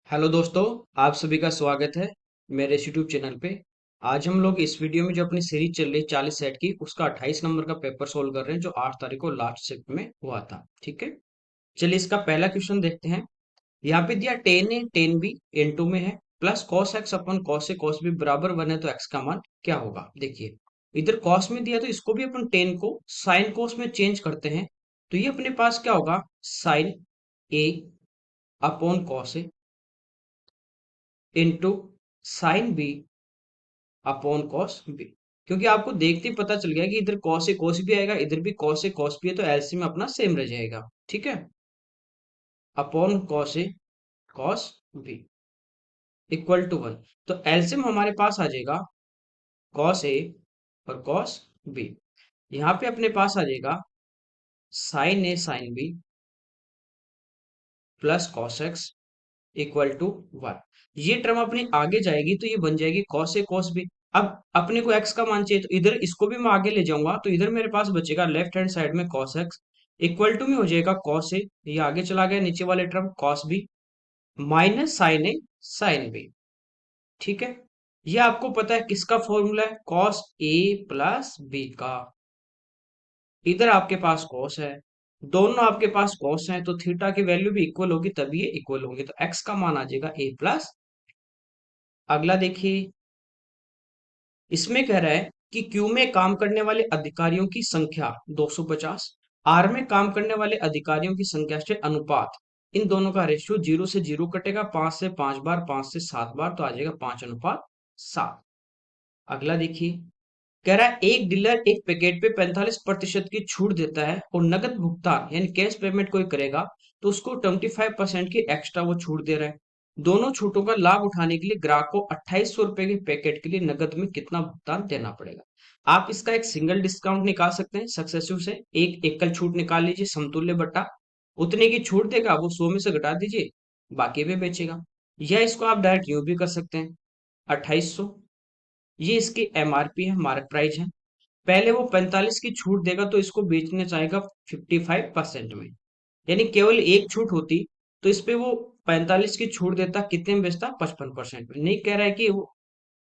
Hello दोस्तों, आप सभी का स्वागत है मेरे इस यूट्यूब चैनल पे। आज हम लोग इस वीडियो में जो अपनी सीरीज चल रही है 40 सेट की, उसका 28 नंबर का पेपर सोल्व कर रहे हैं जो 8 तारीख को लास्ट शिफ्ट में हुआ था। ठीक है, चलिए इसका पहला क्वेश्चन देखते हैं। यहाँ पे दिया tan a tan b into में है, plus cos x upon cos a cos b बराबर वन है, तो एक्स का मान क्या होगा। देखिए, इधर कॉस में दिया तो इसको भी अपन टेन को साइन कॉस में चेंज करते हैं, तो ये अपने पास क्या होगा, sine a upon cos a into sine b upon cos b. क्योंकि आपको देखते ही पता चल गया कि इधर कॉस ए कॉस भी आएगा, इधर भी कॉस ए कॉस बी है, तो एलसीएम अपना सेम रह जाएगा। ठीक है, upon cos a cos b equal to one. तो एलसीएम हमारे पास आ जाएगा कॉस ए और कॉस बी। यहाँ पे अपने पास आ जाएगा sine a sine b plus cos x equal to one. ये टर्म अपनी आगे जाएगी तो ये बन जाएगी कॉस ए कॉस बी। अब अपने को एक्स का मान चाहिए, तो इधर इसको भी मैं आगे ले जाऊंगा, तो इधर मेरे पास बचेगा लेफ्ट हैंड साइड में कॉस एक्स इक्वल टू में हो जाएगा कॉस ए, ये आगे चला गया नीचे वाले term cos b minus sine a sine b. ठीक है, ये आपको पता है किसका फॉर्मूला है, कॉस ए प्लस बी का। इधर आपके पास कॉस है, दोनों आपके पास कॉस हैं, तो थीटा की वैल्यू भी इक्वल होगी तभी ये इक्वल होंगे, तो एक्स का मान आ जाएगा ए प्लस। अगला देखिए, इसमें कह रहा है कि क्यू में काम करने वाले अधिकारियों की संख्या 250, आर में काम करने वाले अधिकारियों की संख्या से अनुपात, इन दोनों का रेशियो 0 से 0 कटेगा, 5 से 5 बार, 5 से 7 बार, तो आ जाएगा 5:7। अगला देखिए, कह रहा है एक डीलर एक पैकेट पे 45% की छूट देता है और नकद भुगतान यानी कैश पेमेंट कोई करेगा तो उसको 25% की एक्स्ट्रा वो छूट दे रहा है। दोनों छूटों का लाभ उठाने के लिए ग्राहक को 2800 रुपए के पैकेट के लिए नकद में कितना भुगतान देना पड़ेगा। आप इसका एक सिंगल डिस्काउंट निकाल सकते हैं सक्सेसिव से, एक एकल छूट निकाल लीजिए, समतुल्य बट्टा उतने की छूट देगा, वो 100 में से घटा दीजिए, बाकी भी बेचेगा। या इसको आप डायरेक्ट यूं भी कर सकते हैं, 2800 ये इसकी एमआरपी है, मार्क प्राइस है, पहले वो 45 की छूट देगा तो इसको बेचने चाहेगा 55% में, यानी केवल एक छूट होती तो इस पे वो 45 की छूट देता, कितने में बेचता, 55% में। नहीं कह रहा है कि वो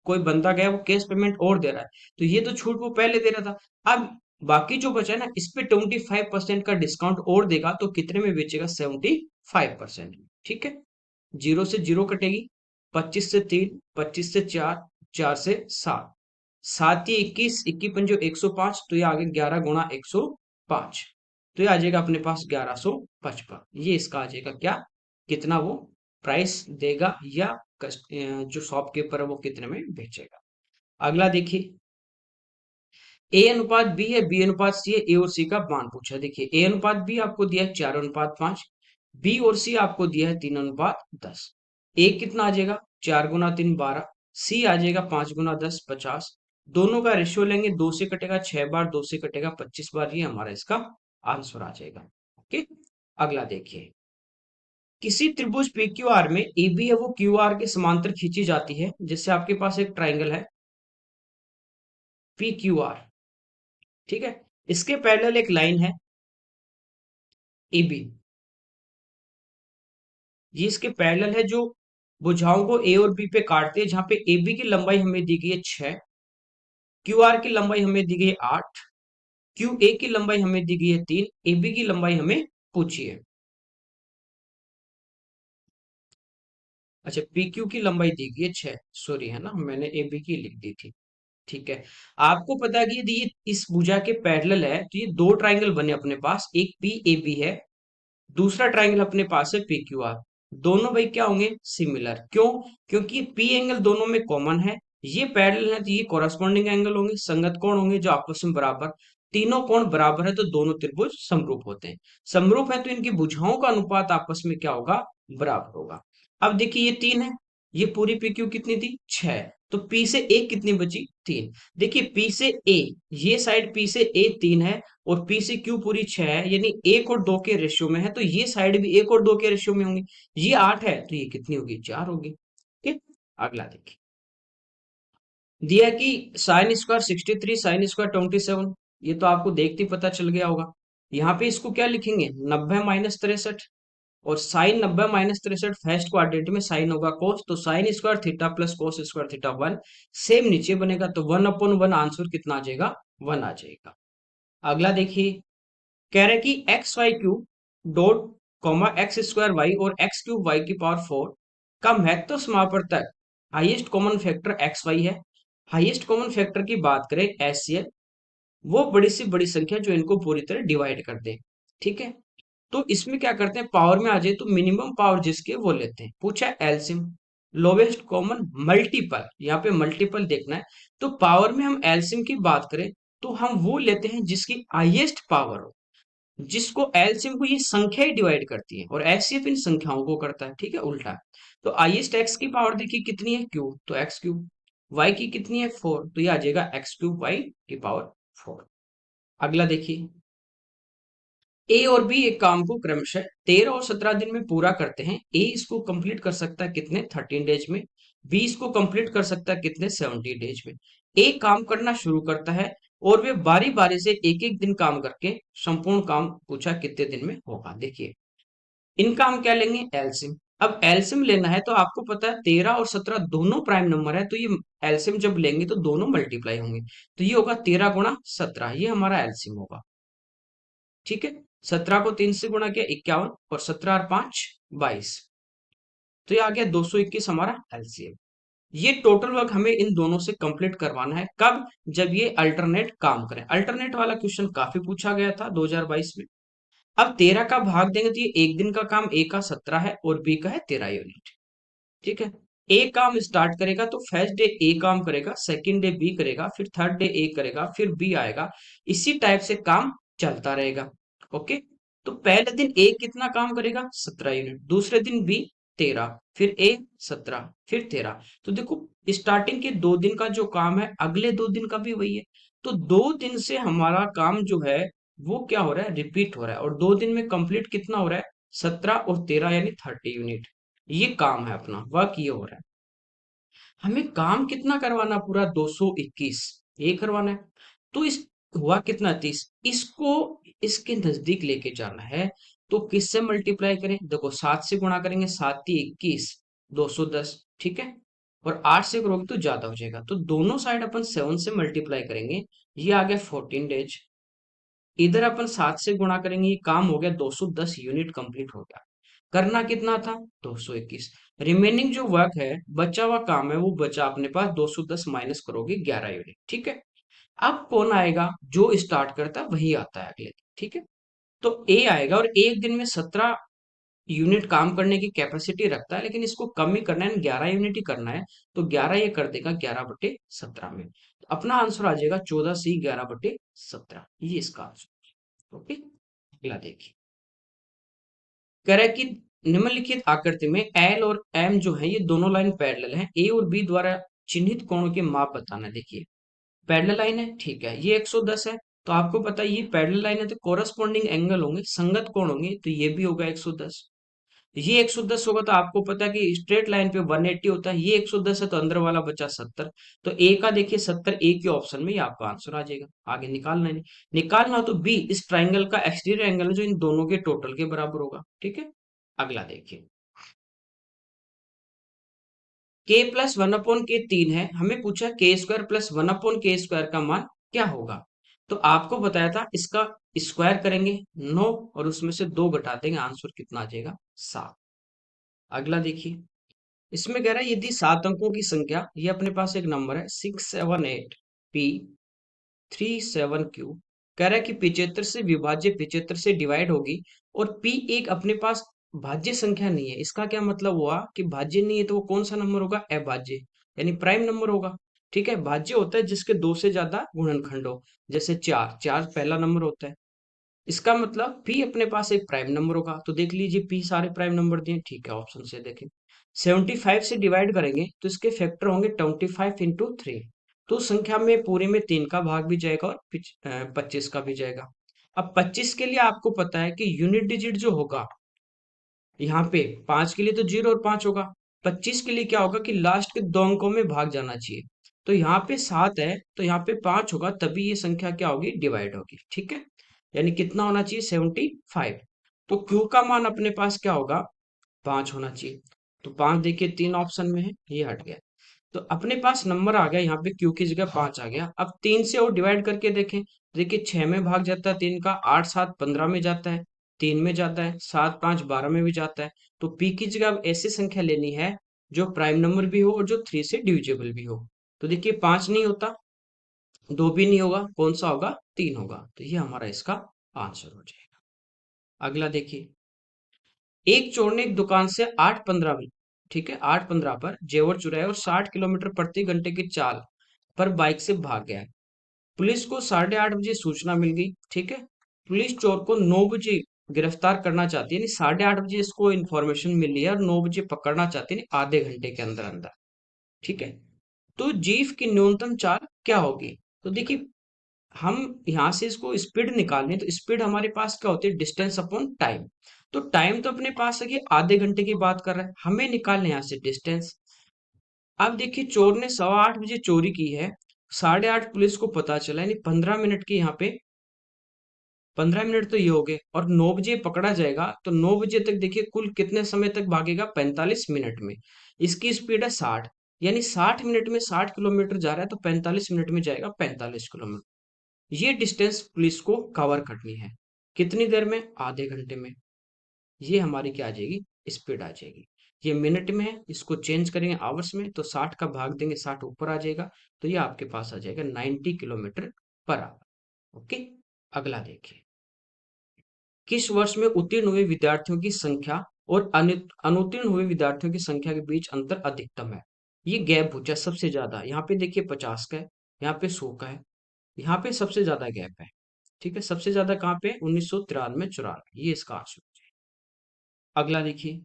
कोई बंदा गया वो कैश पेमेंट और दे रहा है, तो ये तो छूट वो पहले दे रहा था। अब बाकी जो बचा है ना, इस पे 25% का डिस्काउंट और देगा, तो कितने में बेचेगा, 75% में। ठीक है, 0 से 0 कटेगी, 25 से 3, 25 से 4, 4 से 7, 7 ही 21, 21 पंजो 105, तो ये आ गया 11 गुणा 105, तो ये आ जाएगा अपने पास 1155। ये इसका आ जाएगा क्या, कितना वो प्राइस देगा, या जो शॉपकीपर है वो कितने में बेचेगा। अगला देखिए, ए अनुपात बी है, बी अनुपात सी है, ए और सी का मान पूछा है। देखिए, ए अनुपात बी आपको दिया है 4:5, बी और सी आपको दिया है 3:10। ए कितना आ जाएगा, 4 गुना 3 12, सी आ जाएगा 5 गुना 10 50। दोनों का रेशियो लेंगे, 2 से कटेगा 6 बार, 2 से कटेगा 25 बार, ये हमारा इसका आंसर आ जाएगा। ओके, अगला देखिए, किसी त्रिभुज पी क्यू आर में ए बी है वो क्यू आर के समांतर खींची जाती है, जैसे आपके पास एक ट्राइंगल है पी क्यू आर। ठीक है, इसके पैरेलल एक लाइन है ए बी, ये इसके पैरेलल है जो भुजाओं को ए और बी पे काटते हैं, जहां पे ए बी की लंबाई हमें दी गई है 6, क्यू आर की लंबाई हमें दी गई है 8, क्यू ए की लंबाई हमें दी गई है 3, ए बी की लंबाई हमें पूछी है। अच्छा, पी क्यू की लंबाई दी गई है 6, सॉरी है ना, मैंने ए बी की लिख दी थी। ठीक है, आपको पता है कि यदि ये इस भुजा के पैरेलल है तो ये दो ट्राइंगल बने अपने पास, एक पी ए बी है, दूसरा ट्राइंगल अपने पास है पी क्यू आर। दोनों भाई क्या होंगे, सिमिलर। क्यों, क्योंकि पी एंगल दोनों में कॉमन है, ये पैरेलल है तो ये कॉरस्पॉन्डिंग एंगल होंगे, संगत कोण होंगे जो आपस में बराबर। तीनों कोण बराबर है तो दोनों त्रिभुज समरूप होते हैं, समरूप है तो इनकी भुजाओं का अनुपात आपस में क्या होगा, बराबर होगा। अब देखिए, ये 3 है, ये पूरी पी क्यू कितनी थी, 6, तो पी से ए कितनी बची, 3। देखिए, पी से ए, ये साइड पी से ए 3 है और पी से क्यू पूरी 6 है, यानी 1 और 2 के रेशियो में है, तो ये साइड भी 1 और 2 के रेशियो में होंगी। ये 8 है तो ये कितनी होगी, 4 होगी। ठीक, अगला देखिए, दिया कि साइन स्क्वायर 63, साइन स्क्वायर 27, ये तो आपको देखते ही पता चल गया होगा। यहाँ पे इसको क्या लिखेंगे, 90 - 63, और साइन 90 - 63 फर्स्ट क्वाड्रेंट में साइन होगा कोस, तो sine square theta plus cos square theta 1, same नीचे बनेगा, तो 1/1 आंसर कितना आ जाएगा, 1 आ जाएगा। अगला देखिए, कह रहे कि x y cube dot comma x square y और एक्स क्यूब वाई की पावर 4 का महत्तम समापवर्तक highest common factor x y है। हाईएस्ट कॉमन फैक्टर की बात करें एचसीएफ, वो बड़ी से बड़ी संख्या जो इनको पूरी तरह डिवाइड कर दे। ठीक है, तो इसमें क्या करते हैं, पावर में आ जाए तो मिनिमम पावर जिसके वो लेते हैं। पूछा एलसीएम, लोवेस्ट कॉमन मल्टीपल, यहाँ पे मल्टीपल देखना है। तो पावर में हम एलसीएम की बात करें तो हम वो लेते हैं जिसकी हाईएस्ट पावर हो, जिसको एलसीएम को ये संख्या ही डिवाइड करती है और एचसीएफ इन संख्याओं को करता है। ठीक है, उल्टा। तो हाईएस्ट एक्स की पावर देखिए कितनी है, क्यूब, तो एक्स क्यूब। वाई की कितनी है, 4, तो ये आ जाएगा एक्स क्यूब वाई की पावर 4। अगला देखिए, ए और बी एक काम को क्रमशः 13 और 17 दिन में पूरा करते हैं। ए इसको कंप्लीट कर सकता है कितने, 13 डेज में। बी इसको कंप्लीट कर सकता है कितने, 70 डेज में। ए काम करना शुरू करता है और वे बारी बारी से एक एक दिन काम करके संपूर्ण काम पूछा कितने दिन में होगा। देखिए, इनका हम क्या लेंगे, एलसिम। अब एलसिम लेना है तो आपको पता है 13 और 17 दोनों प्राइम नंबर है, तो ये एलसिम जब लेंगे तो दोनों मल्टीप्लाई होंगे, तो ये होगा 13 × 17, ये हमारा एलसिम होगा। ठीक है, 17 को 3 से गुणा किया 51, और 17 और 5 22, तो ये आ गया 221 हमारा एलसीएम। ये टोटल वर्क हमें इन दोनों से कंप्लीट करवाना है, कब, जब ये अल्टरनेट काम करें। अल्टरनेट वाला क्वेश्चन काफी पूछा गया था 2022 में। अब 13 का भाग देंगे तो ये एक दिन का काम ए का 17 है और बी का है 13 यूनिट। ठीक है, ए काम स्टार्ट करेगा तो फर्स्ट डे ए काम करेगा, सेकंड डे बी करेगा, फिर थर्ड डे ए करेगा, फिर बी आएगा, इसी टाइप से काम चलता रहेगा। ओके, तो पहले दिन ए कितना काम करेगा, 17 यूनिट, दूसरे दिन बी 13, फिर ए 17, फिर 13। तो देखो, स्टार्टिंग के 2 दिन का जो काम है अगले 2 दिन का भी वही है, तो 2 दिन से हमारा काम जो है वो क्या हो रहा है, रिपीट हो रहा है, और 2 दिन में कंप्लीट कितना हो रहा है, 17 और 13 यानी 30 यूनिट। ये काम है अपना, वर्क ये हो रहा है। हमें काम कितना करवाना, पूरा 221 ये करवाना है। तो इस हुआ कितना, 30, इसको इसके नजदीक लेके जाना है, तो किससे मल्टीप्लाई करें, देखो 7 से गुणा करेंगे, 7×3 = 21, 210। ठीक है, और 8 से करोगे तो ज्यादा हो जाएगा, तो दोनों साइड अपन 7 से मल्टीप्लाई करेंगे, ये आ गया 14 डेज। इधर अपन 7 से गुणा करेंगे, ये काम हो गया 210 यूनिट कंप्लीट हो गया। करना कितना था, 221। रिमेनिंग जो वर्क है, बचा हुआ काम है, वो बचा अपने पास 210 माइनस करोगे 11 यूनिट। ठीक है, अब कौन आएगा, जो स्टार्ट करता है वही आता है अगले दिन। ठीक है, तो ए आएगा और एक दिन में 17 यूनिट काम करने की कैपेसिटी रखता है, लेकिन इसको कम ही करना है, 11 यूनिट ही करना है, तो 11 ये कर देगा 11/17 में, तो अपना आंसर आ जाएगा 14C 11/17, ये इसका आंसर। ओके, अगला देखिए, कह रहा है कि निम्नलिखित आकृति में एल और एम जो है ये दोनों लाइन पैरेलल हैं, ए और बी द्वारा चिन्हित कोणों के माप बताना है। देखिए, पैरेलल लाइन है, ठीक है, ये 110 है, तो आपको पता है ये पैरेलल लाइन है तो कोरस्पॉन्डिंग एंगल होंगे, संगत कोण होंगे, तो ये भी होगा 110। ये 110 होगा तो आपको पता है कि स्ट्रेट लाइन पे 180 होता है, ये 110 है तो अंदर वाला बचा 70, तो ए का देखिए 70 ए के ऑप्शन में, ये आपका आंसर आ जाएगा। आगे निकालना है, नहीं निकालना हो तो बी इस ट्राइंगल का एक्सटीरियर एंगल है जो इन दोनों के टोटल के बराबर होगा। ठीक है, अगला देखिए, k प्लस 1/k 3 है, हमें पूछा k² + 1/k² का मान क्या होगा। तो आपको बताया था इसका स्क्वायर करेंगे 9 और उसमें से 2 घटा देंगे, आंसर कितना आ जाएगा, 7। अगला देखिए, इसमें कह रहा है यदि 7 अंकों की संख्या, ये अपने पास एक नंबर है 678p37q, कह रहा है कि 75 से विभाज्य 75 से डिवाइड होगी, और p एक अपने पास भाज्य संख्या नहीं है। इसका क्या मतलब हुआ कि भाज्य नहीं है तो वो कौन सा नंबर होगा, अभाज्य, यानी प्राइम नंबर होगा। ठीक है, भाज्य होता है जिसके 2 से ज्यादा गुणनखंड हो, जैसे 4, 4 पहला नंबर होता है। इसका मतलब p अपने पास एक प्राइम नंबर होगा, तो देख लीजिए p सारे प्राइम नंबर दिए। ठीक है, ऑप्शन से देखें, 75 से डिवाइड करेंगे तो इसके फैक्टर होंगे 25 × 3, तो संख्या में पूरे में 3 का भाग भी जाएगा और 25 का भी जाएगा। अब 25 के लिए आपको पता है कि यूनिट डिजिट जो होगा, यहाँ पे 5 के लिए तो 0 और 5 होगा, 25 के लिए क्या होगा कि लास्ट के 2 अंकों में भाग जाना चाहिए, तो यहाँ पे 7 है तो यहाँ पे 5 होगा, तभी ये संख्या क्या होगी, डिवाइड होगी। ठीक है, यानी कितना होना चाहिए, 75। तो क्यू का मान अपने पास क्या होगा, 5 होना चाहिए। तो 5 देखिए 3 ऑप्शन में है, ये हट गया। तो अपने पास नंबर आ गया यहाँ पे, क्यू की जगह 5 आ गया। अब 3 से और डिवाइड करके देखें, देखिए 6 में भाग जाता है 3 का, 8 7 15 में जाता है, 3 में जाता है, 7 5 12 में भी जाता है। तो पी की जगह अब ऐसी संख्या लेनी है जो प्राइम नंबर भी हो और जो 3 से डिविजिबल भी हो। तो देखिए 5 नहीं होता, 2 भी नहीं होगा, कौन सा होगा, 3 होगा। तो ये हमारा इसका आंसर हो जाएगा। अगला देखिए, एक चोर ने एक दुकान से 8:15 में, ठीक है, 8:15 पर जेवर चुराया और 60 किलोमीटर प्रति घंटे की चाल पर बाइक से भाग गया है। पुलिस को 8:30 बजे सूचना मिल गई, ठीक है। पुलिस चोर को 9 बजे गिरफ्तार करना चाहती है, यानी 8:30 बजे इसको इन्फॉर्मेशन मिली है और 9 बजे पकड़ना चाहती है, यानी आधे घंटे के अंदर अंदर, ठीक है। तो जीफ की न्यूनतम चाल क्या होगी? तो देखिए, हम यहाँ से इसको स्पीड निकालने, तो स्पीड हमारे पास क्या होती है, डिस्टेंस अपॉन टाइम। तो टाइम तो अपने पास है कि आधे घंटे की बात कर रहा है, हमें निकालने यहाँ से डिस्टेंस। अब देखिए, चोर ने 8:15 बजे चोरी की है, 8:30 पुलिस को पता चला, यानी 15 मिनट की यहाँ पे, 15 मिनट तो ये हो गए, और 9 बजे पकड़ा जाएगा तो 9 बजे तक देखिए कुल कितने समय तक भागेगा, 45 मिनट में। इसकी स्पीड है 60, यानी 60 मिनट में 60 किलोमीटर जा रहा है, तो 45 मिनट में जाएगा 45 किलोमीटर। ये डिस्टेंस पुलिस को कवर करनी है, कितनी देर में, आधे घंटे में। ये हमारी क्या आ जाएगी, स्पीड आ जाएगी। ये मिनट में है, इसको चेंज करेंगे आवर्स में, तो 60 का भाग देंगे, 60 ऊपर आ जाएगा, तो ये आपके पास आ जाएगा 90 किलोमीटर पर आवर। ओके। अगला देखिए, किस वर्ष में उत्तीर्ण हुए विद्यार्थियों की संख्या और अनुत्तीर्ण हुए विद्यार्थियों की संख्या के बीच अंतर अधिकतम है? ये गैप पूछा सबसे ज्यादा, यहाँ पे देखिए 50 का है, यहाँ पे 100 का है, यहाँ पे सबसे ज्यादा गैप है, ठीक है। सबसे ज्यादा कहाँ पे, 1993 94, ये इसका आंसर है। अगला देखिए,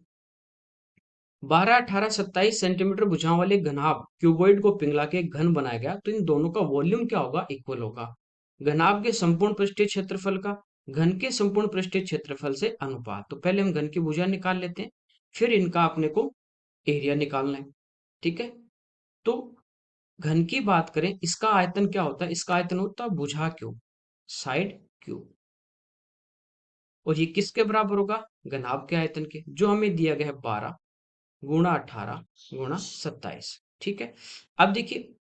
12 18 27 सेंटीमीटर भुजाओं वाले घनाभ क्यूबॉइड को पिघला के एक घन बनाया गया, तो इन दोनों का वॉल्यूम क्या होगा, इक्वल होगा। घनाभ के संपूर्ण पृष्ठीय क्षेत्रफल का घन के संपूर्ण पृष्ठीय क्षेत्रफल से अनुपात। तो पहले हम घन की भुजा निकाल लेते हैं, फिर इनका अपने को एरिया निकालना है, ठीक है। तो घन की बात करें, इसका आयतन क्या होता है, इसका आयतन होता है भुजा क्यूब, साइड क्यूब। और ये किसके बराबर होगा, घनाभ के आयतन के, जो हमें दिया गया है 12 × 18 × 27, ठीक है। अब देखिए,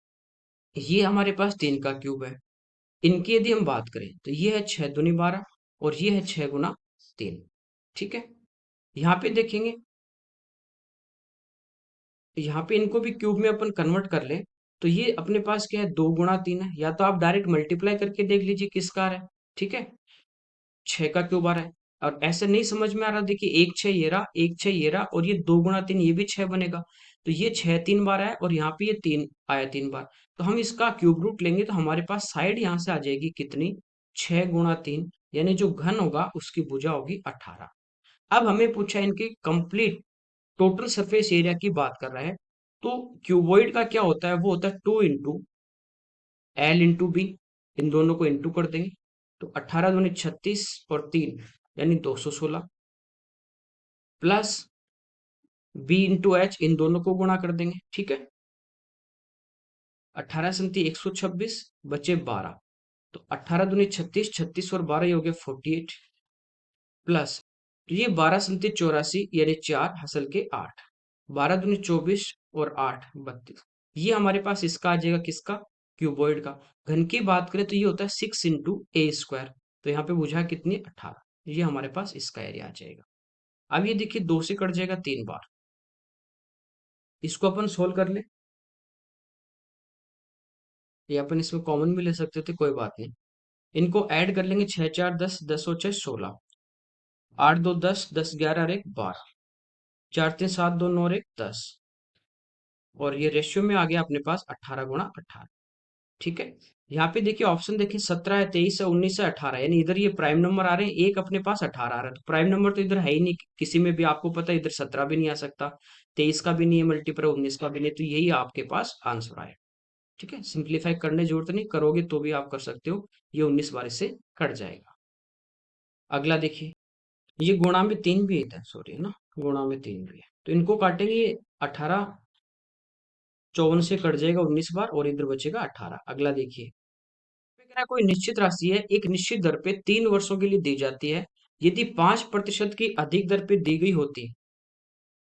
ये हमारे पास 3 का क्यूब है, इनकी यदि हम बात करें तो ये है 6 दूनी 12 और ये है 6 × 3, ठीक है। यहाँ पे देखेंगे, यहाँ पे इनको भी क्यूब में अपन कन्वर्ट कर लें, तो ये अपने पास क्या है, 2 × 3 है, या तो आप डायरेक्ट मल्टीप्लाई करके देख लीजिए किसका आ रहा है, ठीक है। 6 का क्यूब आ रहा है, और ऐसे नहीं समझ में आ रहा, देखिए 1 6 ये रहा, 1 6 ये रहा, और ये 2 × 3 ये भी 6 बनेगा। तो ये 6 3 बार आया और यहाँ पे ये 3 आया 3 बार। तो हम इसका क्यूब रूट लेंगे, तो हमारे पास साइड यहाँ से आ जाएगी कितनी, 6 × 3, यानी जो घन होगा उसकी भुजा होगी 18। अब हमें पूछा इनकी कंप्लीट टोटल सरफेस एरिया की बात कर रहा है, तो क्यूबॉइड का क्या होता है, वो होता है 2 × L × B, इन दोनों को इंटू कर देंगे, तो 18 दूनी 36 और 3 यानी 216, प्लस B × H, इन दोनों को गुणा कर देंगे, ठीक है। 18 संति 126, बचे 12, तो 18 दूनी 36, 36 और 12 ये हो गया 48, प्लस, तो ये 12 संति 84, यानी 4 हसल के 8, 12 दूनी 24 और 8 32, ये हमारे पास इसका आ जाएगा, किसका, क्यूबॉइड का। घन की बात करें तो ये होता है 6 × A², तो यहाँ पे बुझा कितनी, 18, ये हमारे पास इसका एरिया आ जाएगा। अब ये देखिए 2 से कट जाएगा 3 बार, इसको अपन सोल्व कर ले, ये अपन इसमें कॉमन भी ले सकते थे, कोई बात नहीं। इनको ऐड कर लेंगे, 6 4 10, 10 और 6 16, 8 2 10, 10 11 और 1 12, 4 3 7 2 9 और 1 10, और ये रेशियो में आ गया अपने पास 18 × 18, ठीक है। यहाँ पे देखिए ऑप्शन देखिए, 17 है, 23 है, 19 है, 18, यानी इधर ये प्राइम नंबर आ रहे हैं, एक अपने पास 18 आ रहा है, तो प्राइम नंबर तो इधर है ही नहीं किसी में भी, आपको पता है इधर 17 भी नहीं आ सकता, 23 का भी नहीं है मल्टीपल, 19 का भी नहीं, तो यही आपके पास आंसर आया, ठीक है। सिंप्लीफाई करने की जरूरत नहीं, करोगे तो भी आप कर सकते हो, ये 19 बार से कट जाएगा। अगला देखिए, ये गुणा में 3 भी है, सॉरी है ना, गुणा में 3 भी है, तो इनको काटेंगे, ये 18 54 से कट जाएगा 19 बार, और इधर बचेगा 18। अगला देखिए, कह रहा है कोई निश्चित राशि है एक निश्चित दर पे 3 वर्षों के लिए दी जाती है, यदि 5% की अधिक दर पे दी गई होती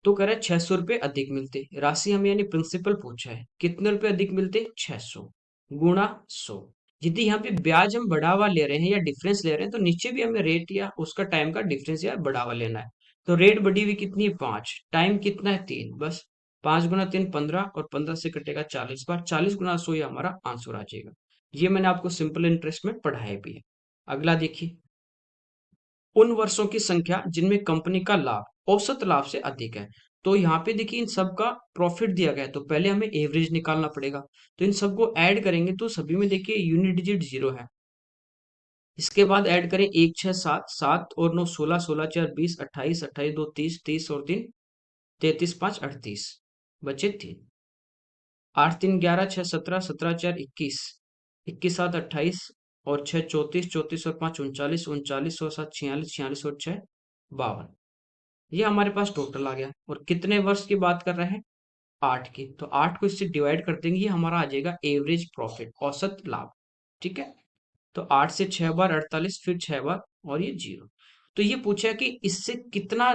तो कह रहा है 600 रुपये अधिक मिलते। राशि हमें यानी प्रिंसिपल पूछा है, कितने रुपए अधिक मिलते? 600 गुणा 100। यदि यहाँ पे ब्याज हम बढ़ावा ले रहे हैं या डिफरेंस ले रहे हैं तो नीचे भी हमें रेट या उसका टाइम का डिफरेंस या बढ़ावा लेना है। तो रेट बढ़ी हुई कितनी है? 5। टाइम कितना है? 3। बस 5 गुना 3 15 और 15 से कटेगा 40 बार, 40 गुना 100 ये हमारा आंसर आ जाएगा। ये मैंने आपको सिंपल इंटरेस्ट में पढ़ाया भी है। अगला देखिए, उन वर्षों की संख्या जिनमें कंपनी का लाभ औसत लाभ से अधिक है। तो यहाँ पे देखिए इन सब का प्रॉफिट दिया गया है, तो पहले हमें एवरेज निकालना पड़ेगा। तो इन सबको ऐड करेंगे तो सभी में देखिए यूनिट डिजिट 0 है। इसके बाद ऐड करें 1 6 7 7 और 9 16 16 4 20 28 28 2 30 30 और 3 33 5 38 बचे 3। 8 3 11 6 17 17 4 21 21 7 28 और 6 34 34 और 5 39 39 और 7 46 46 और 6 52। ये हमारे पास टोटल आ गया और कितने वर्ष की बात कर रहे हैं? 8 की। तो 8 को इससे डिवाइड कर देंगे, ये हमारा आ जाएगा एवरेज प्रॉफिट, औसत लाभ। ठीक है। तो 8 से 6 बार 48, फिर 6 बार और ये 0। तो ये पूछा है कि इससे कितना,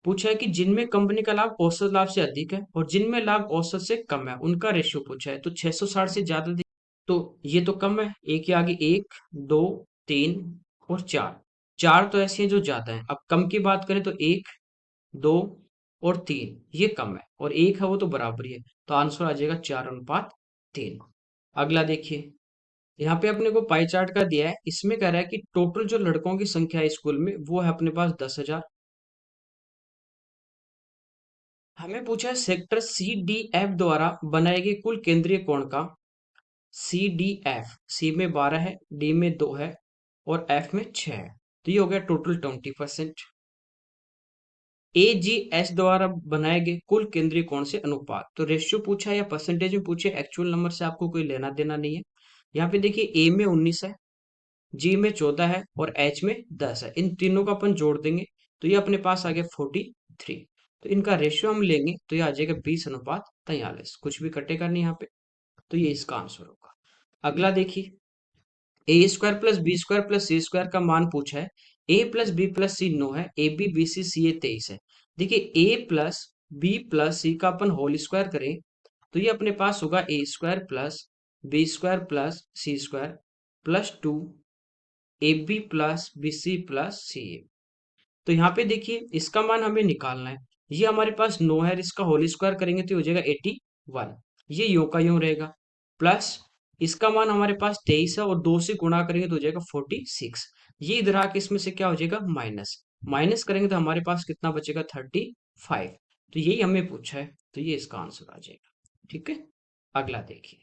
पूछा है कि जिनमें कंपनी का लाभ औसत लाभ से अधिक है और जिनमें लाभ औसत से कम है उनका रेशियो पूछा है। तो 660 से ज्यादा तो ये तो कम है, एक के आगे 1 2 3 और 4। 4 तो ऐसे हैं जो ज्यादा है। अब कम की बात करें तो 1 2 और 3 ये कम है और 1 है वो तो बराबरी है। तो आंसर आ जाएगा 4:3। अगला देखिए, यहाँ पे अपने को पाई चार्ट का दिया है, इसमें कह रहा है कि टोटल जो लड़कों की संख्या है स्कूल में वो है अपने पास 10,000। हमें पूछा है सेक्टर सी डी एफ द्वारा बनाए गए कुल केंद्रीय कोण का। सी डी एफ, सी में 12 है, डी में 2 है और एफ में 6 है। तो ये हो गया टोटल 20%। ए जी एस द्वारा बनाए गए कुल केंद्रीय कोण से अनुपात। तो रेशियो पूछा है या परसेंटेज में पूछे, एक्चुअल नंबर से आपको कोई लेना देना नहीं है। यहाँ पे देखिए ए में 19 है, जी में 14 है और एच में 10 है। इन तीनों को अपन जोड़ देंगे तो ये अपने पास आ गया 43। तो इनका रेशियो हम लेंगे तो ये आ जाएगा 20:43। कुछ भी कटेगा नहीं यहाँ पे। तो ये इसका आंसर होगा। अगला देखिए, a square plus b square plus c square का मान पूछा है। A plus b plus c 9 है, ए बी बी सी सी ए 23 है। देखिए ए प्लस बी प्लस सी का अपन होल स्क्वायर करें तो ये अपने पास होगा a square plus b square plus c square plus 2 a b plus b c plus c a. तो यहाँ पे देखिए इसका मान हमें निकालना है। ये हमारे पास 9 है, इसका होल स्क्वायर करेंगे तो ये हो जाएगा 81। ये यूं का यूं रहेगा। प्लस इसका मान हमारे पास 23 है और 2 से गुणा करेंगे तो हो जाएगा 46। ये इधर आके इसमें से क्या हो जाएगा? माइनस। माइनस करेंगे तो हमारे पास कितना बचेगा? 35। तो यही हमें पूछा है, तो ये इसका आंसर आ जाएगा। ठीक है। अगला देखिए,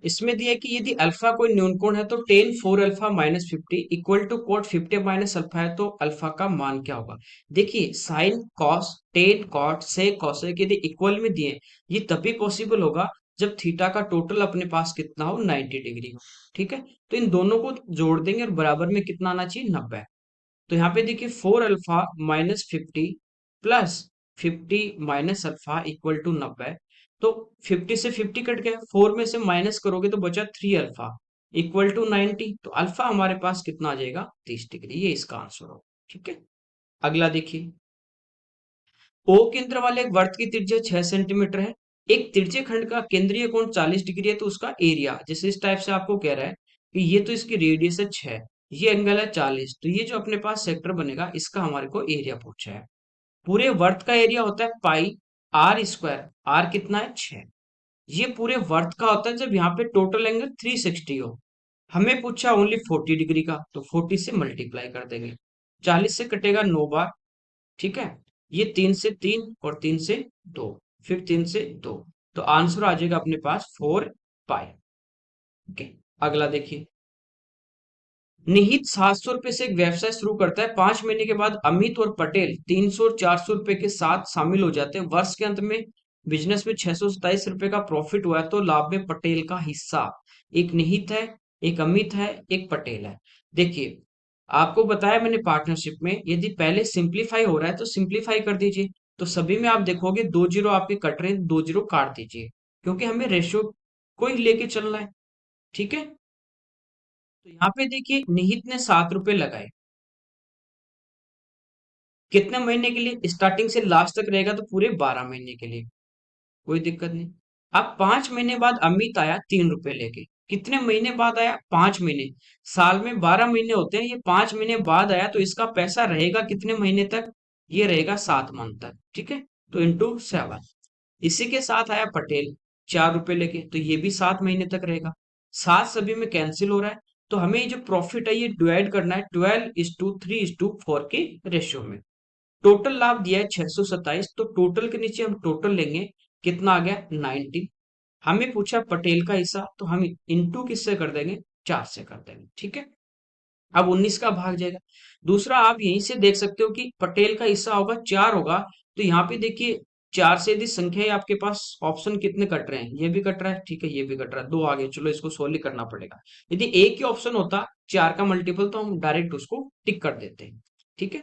इसमें दिया है कि यदि अल्फा कोई न्यूनकोण है तो tan 4 alpha minus 50 equal to cot 50 minus alpha है तो अल्फा का मान क्या होगा? देखिए साइन कॉस टेन कॉट से कॉसेक यदि इक्वल में दिए, ये तभी पॉसिबल होगा जब थीटा का टोटल अपने पास कितना हो? 90 डिग्री हो। ठीक है। तो इन दोनों को जोड़ देंगे और बराबर में कितना आना चाहिए? 90। तो यहाँ पे देखिए 4 alpha minus 50 plus 50 minus alpha equal to 90। तो 50 से 50 कट गया, 4 में से माइनस करोगे तो बचा 3 अल्फा इक्वल टू 90। तो अल्फा हमारे पास कितना आ जाएगा? 30 डिग्री। ये इसका आंसर हो। ठीक है। अगला देखिए, ओ केंद्र वाले एक वर्त की त्रिज्या 6 सेंटीमीटर है, एक तिरछे खंड का केंद्रीय कोण 40 डिग्री है, तो उसका एरिया जैसे इस टाइप से आपको कह रहा है कि ये तो इसकी रेडियस है 6, ये एंगल है 40, तो ये जो अपने पास सेक्टर बनेगा इसका हमारे को एरिया पूछा है। पूरे वर्त का एरिया होता है पाई आर स्क्वायर। आर कितना है? 6। ये पूरे वर्त का होता है जब यहाँ पे टोटल एंगल 360 हो। हमें पूछा ओनली 40 डिग्री का, तो 40 से मल्टीप्लाई कर देंगे। 40 से कटेगा 9 बार। ठीक है। ये 3 से 3 और 3 से 2, फिर 3 से 2। तो आंसर आ जाएगा अपने पास 4 पाई। ओके। अगला देखिए, निहित 700 रुपए से एक व्यवसाय शुरू करता है, 5 महीने के बाद अमित और पटेल 300 और 400 रुपए के साथ शामिल हो जाते हैं। वर्ष के अंत में बिजनेस में 627 रुपए का प्रॉफिट हुआ है, तो लाभ में पटेल का हिस्सा। एक निहित है, एक अमित है, एक पटेल है। देखिए आपको बताया मैंने पार्टनरशिप में यदि पहले सिंप्लीफाई हो रहा है तो सिंप्लीफाई कर दीजिए। तो सभी में आप देखोगे 2 जीरो आपके कट रहे हैं, 2 जीरो काट दीजिए क्योंकि हमें रेशियो को ही लेके चलना है। ठीक है। तो यहाँ पे देखिए निहित ने 7 रुपए लगाए, कितने महीने के लिए? स्टार्टिंग से लास्ट तक रहेगा तो पूरे 12 महीने के लिए, कोई दिक्कत नहीं। अब 5 महीने बाद अमित आया 3 रुपए लेके। कितने महीने बाद आया? 5 महीने। साल में 12 महीने होते हैं, ये 5 महीने बाद आया तो इसका पैसा रहेगा कितने महीने तक? ये रहेगा 7 मंथ तक, ठीक है। तो इंटू 7। इसी के साथ आया पटेल 4 रुपए लेके, तो ये भी 7 महीने तक रहेगा। 7 सभी में कैंसिल हो रहा है, तो हमें ये जो प्रॉफिट है ये डिवाइड करना है 12:3:4 के रेशियो में। टोटल लाभ दिया है 627, तो टोटल के नीचे हम टोटल लेंगे, कितना आ गया? 19। हमें पूछा पटेल का हिस्सा, तो हम इंटू किससे कर देंगे? 4 से कर देंगे, ठीक है। अब 19 का भाग जाएगा। दूसरा, आप यहीं से देख सकते हो कि पटेल का हिस्सा होगा 4 होगा, तो यहाँ पे देखिए 4 से यदि संख्या है आपके पास, ऑप्शन कितने कट रहे हैं? ये भी कट रहा है, ठीक है, ये भी कट रहा है, दो आगे, चलो इसको सोल्व ही करना पड़ेगा। यदि एक ही ऑप्शन होता 4 का मल्टीपल, तो हम डायरेक्ट उसको टिक कर देते हैं, ठीक है।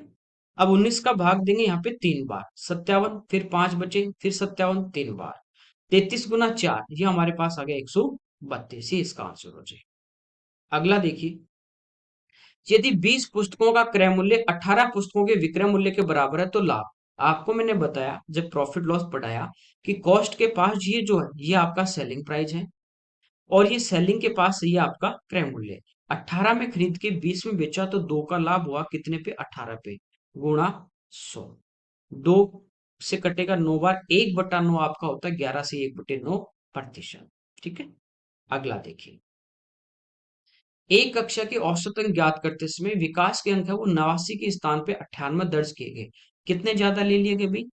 अब 19 का भाग देंगे यहाँ पे 3 बार, 57, फिर 5 बचे, फिर 57 3 बार, 33 × 4, ये हमारे पास आ गया 132, ये इसका आंसर हो जाए। अगला देखिए, यदि 20 पुस्तकों का क्रय मूल्य 18 पुस्तकों के विक्रय मूल्य के बराबर है तो लाभ। आपको मैंने बताया जब प्रॉफिट लॉस पढ़ाया कि कॉस्ट के पास ये जो है ये आपका सेलिंग प्राइस है, और ये सेलिंग के पास ये आपका क्रय मूल्य है। 18 में खरीद के 20 में बेचा तो 2 का लाभ हुआ कितने पे? 18 पे, गुणा 100। 2 से कटेगा 9 बार, 1/9 आपका होता है 11 से 1/9%, ठीक है। अगला देखिए, एक कक्षा के औसत अंक ज्ञात करते समय विकास के अंक है वो 89 के स्थान पे 98 दर्ज किए गए। कितने ज्यादा ले लिए गए भाई?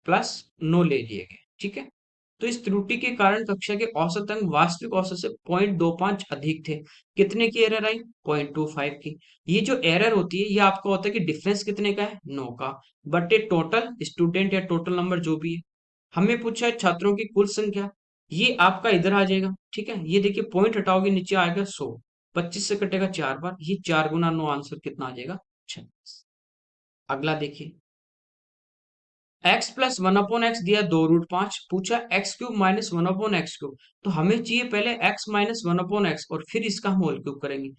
प्लस 9 ले लिए गए, ठीक है। तो इस त्रुटि के कारण कक्षा के औसत अंक वास्तविक औसत से 0.25 अधिक थे। कितने की एरर आई? 0.25 की। ये जो एरर होती है ये आपका होता है कि डिफरेंस कितने का है? 9 का, बटे टोटल स्टूडेंट या टोटल नंबर जो भी है। हमें पूछा है छात्रों की कुल संख्या, ये आपका इधर आ जाएगा, ठीक है। ये देखिए पॉइंट हटाओगे नीचे आएगा 100, 25 से कटेगा 4 बार, ये 4 × 9 आंसर कितना आ जाएगा? 26। अगला देखिए, x+1/x दिया 2√5, पूछा x³ - 1/x³, तो हमें चाहिए पहले x-1/x और फिर इसका हम होल क्यूब करेंगे।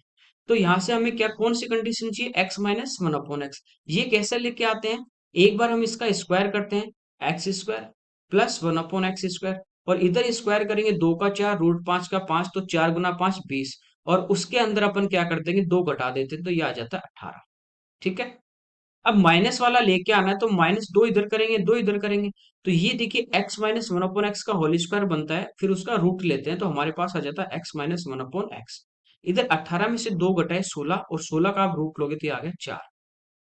तो यहां से हमें क्या, कौन सी कंडीशन चाहिए? x-1/x। ये कैसे लेके आते हैं? एक बार हम इसका स्क्वायर करते हैं, x² + 1/x², और इधर स्क्वायर करेंगे, 2 का 4, √5 का 5, तो 4 × 5 20, और उसके अंदर अपन क्या कर देंगे? 2 घटा देते हैं, तो ये आ जाता है 18, ठीक है। अब माइनस वाला लेके आना है, तो -2 इधर करेंगे, 2 इधर करेंगे, तो ये देखिए x-1/x का होल स्क्वायर बनता है, फिर उसका रूट लेते हैं, तो हमारे पास आ जाता है x-1/x। इधर 18 में से 2 घटाए 16, और 16 का आप रूट लोगे तो ये आ गया 4,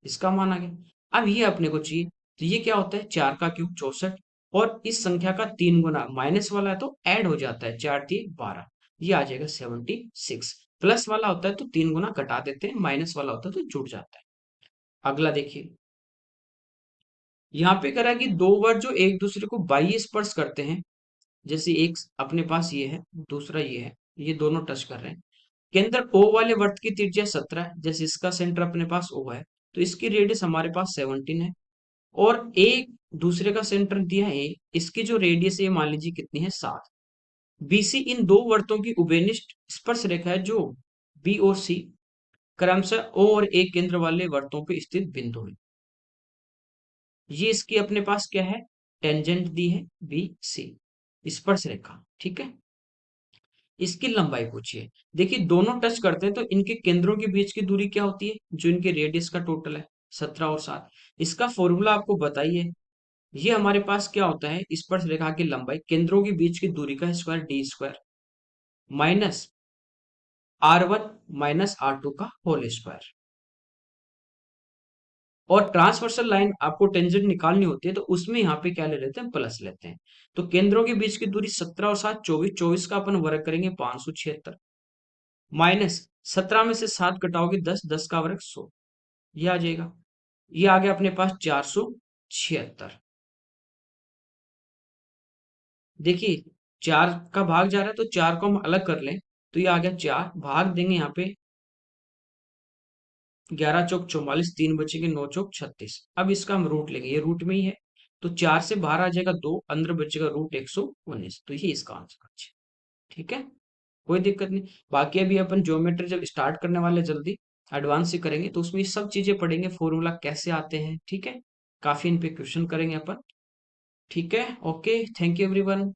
इसका मान आ गया। अब ये अपने को चाहिए, तो ये क्या होता है? 4 का क्यूब 64, और इस संख्या का 3 गुना, माइनस वाला है तो ऐड हो जाता है, 4×3 = 12, ये आ जाएगा 76। प्लस वाला होता है तो 3 गुना घटा देते हैं, माइनस वाला होता है तो जुड़ जाता है। अगला देखिए, यहाँ पे करा कि दो वर्ड जो एक दूसरे को बाह्य स्पर्श करते हैं, जैसे एक अपने पास ये है, दूसरा ये है, ये दोनों टच कर रहे हैं। केंद्र O वाले वर्त की त्रिज्या 17 है, जैसे इसका सेंटर अपने पास O है, तो इसकी रेडियस हमारे पास 17 है, और एक दूसरे का सेंटर दिया है A, इसकी जो रेडियस है मान लीजिए कितनी है? 7। BC इन दो वर्तों की उभयनिष्ठ स्पर्श रेखा है जो B और C क्रमशः O और A केंद्र वाले वर्तों पे स्थित बिंदु है। ये इसकी अपने पास क्या है? टेंजेंट दी है बी सी, स्पर्श रेखा, ठीक है। इसकी लंबाई पूछिए। देखिए दोनों टच करते हैं तो इनके केंद्रों के बीच की दूरी क्या होती है? जो इनके रेडियस का टोटल है, 17 और 7। इसका फॉर्मूला आपको बताइए। ये हमारे पास क्या होता है? स्पर्श रेखा की लंबाई केंद्रों के बीच की दूरी का square d² minus r1 - r2 का होल स्क्वायर। और ट्रांसवर्सल लाइन आपको टेंजेंट निकालनी होती है, तो उसमें यहाँ पे क्या ले लेते हैं? प्लस लेते हैं। तो केंद्रों के बीच की दूरी 17 और 7 24, 24 का अपन वर्ग करेंगे 576, माइनस 17 में से 7 घटाओगे 10, 10 का वर्ग 100, ये आ जाएगा। ये आ गया अपने पास 476। देखिए 4 का भाग जा रहा है, तो 4 को हम अलग कर लें, तो ये आ गया 4, भाग देंगे यहाँ पे 11 चौक 44, 3 बचेंगे, 9 चौक 36। अब इसका हम रूट लेंगे, ये रूट में ही है, तो 4 से बाहर आ जाएगा 2, अंदर बचेगा √119, तो ये इसका आंसर है, ठीक है। कोई दिक्कत नहीं। बाकी अभी अपन ज्योमेट्री जब स्टार्ट करने वाले जल्दी, एडवांस से करेंगे तो उसमें ये सब चीजें पढ़ेंगे, फॉर्मूला कैसे आते हैं, ठीक है। काफी इन पे क्वेश्चन करेंगे अपन, ठीक है। Okay, thank you everyone.